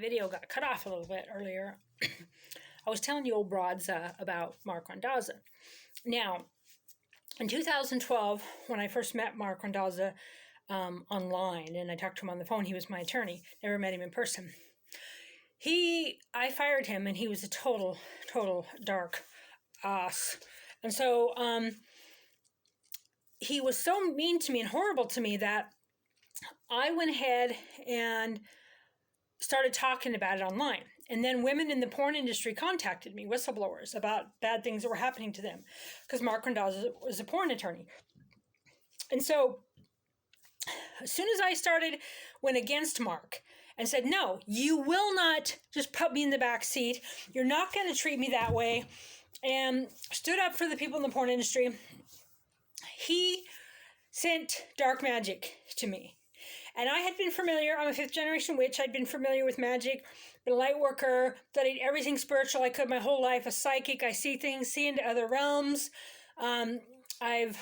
video got cut off a little bit earlier, I was telling you old broads about Marc Randazza. Now, in 2012, when I first met Marc Randazza online, and I talked to him on the phone, he was my attorney, never met him in person. I fired him, and he was a total dark ass. And so he was so mean to me and horrible to me that I went ahead and started talking about it online. And then women in the porn industry contacted me, whistleblowers, about bad things that were happening to them, because Marc Randazza was a porn attorney. And so as soon as I went against Marc and said, no, you will not just put me in the back seat. You're not going to treat me that way. And stood up for the people in the porn industry. He sent dark magic to me. And I had been familiar, I'm a 5th generation witch, I'd been familiar with magic, been a light worker, studied everything spiritual I could my whole life, a psychic, I see things, see into other realms. I've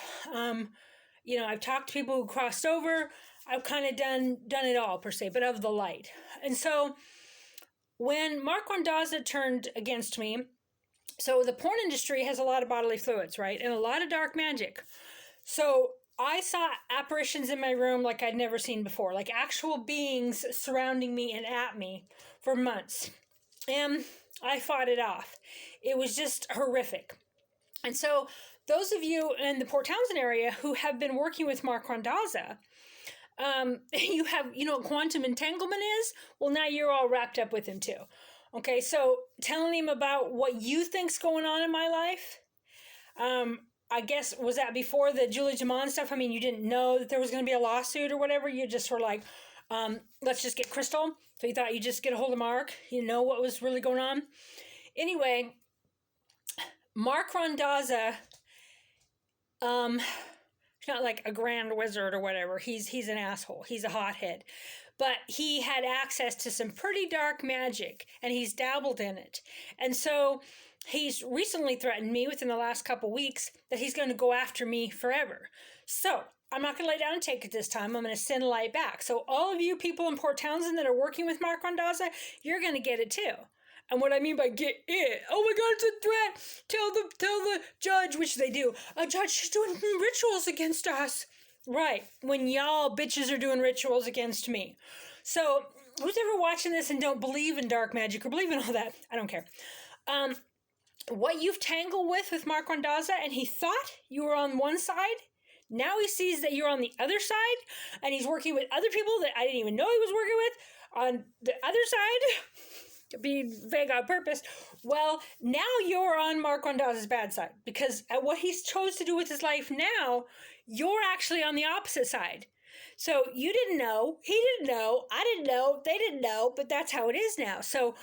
talked to people who crossed over. I've kind of done it all, per se, but of the light. And so when Marc Randazza turned against me, so the porn industry has a lot of bodily fluids, right? And a lot of dark magic. So I saw apparitions in my room like I'd never seen before, like actual beings surrounding me and at me for months. And I fought it off. It was just horrific. And so those of you in the Port Townsend area who have been working with Marc Randazza, you know what quantum entanglement is? Well, now you're all wrapped up with him too. Okay, so telling him about what you think's going on in my life, I guess, was that before the Julie Jaman stuff? I mean, you didn't know that there was going to be a lawsuit or whatever. You just were like, let's just get Crystal. So you thought you'd just get a hold of Marc. You know what was really going on. Anyway, Marc Randazza, he's not like a grand wizard or whatever. He's an asshole. He's a hothead. But he had access to some pretty dark magic, and he's dabbled in it. And so he's recently threatened me within the last couple weeks that he's going to go after me forever. So I'm not going to lay down and take it this time. I'm going to send light back. So all of you people in Port Townsend that are working with Marc Randazza, you're going to get it too. And what I mean by get it, oh my God, it's a threat. Tell the judge, which they do. A judge, she's doing rituals against us. Right, when y'all bitches are doing rituals against me. So who's ever watching this and don't believe in dark magic or believe in all that, I don't care. What you've tangled with Marc Randazza, and he thought you were on one side, now he sees that you're on the other side, and he's working with other people that I didn't even know he was working with on the other side, to be vague on purpose. Well, now you're on Marc Randazza's bad side, because at what he's chose to do with his life now, you're actually on the opposite side. So you didn't know, he didn't know, I didn't know, they didn't know, but that's how it is now. So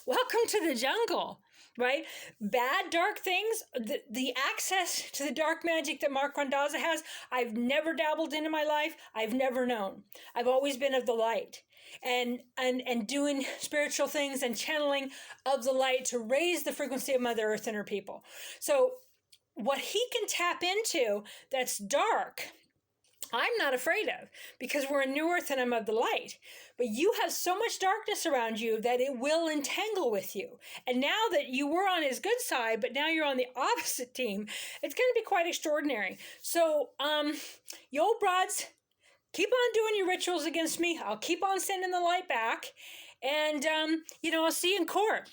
welcome to the jungle, right? Bad, dark things, the access to the dark magic that Marc Randazza has, I've never dabbled in my life. I've never known. I've always been of the light and doing spiritual things and channeling of the light to raise the frequency of Mother Earth and her people. So what he can tap into that's dark, I'm not afraid of, because we're in New Earth and I'm of the light. But you have so much darkness around you that it will entangle with you. And now that you were on his good side, but now you're on the opposite team, it's going to be quite extraordinary. So, you old broads, keep on doing your rituals against me. I'll keep on sending the light back. And, I'll see you in court.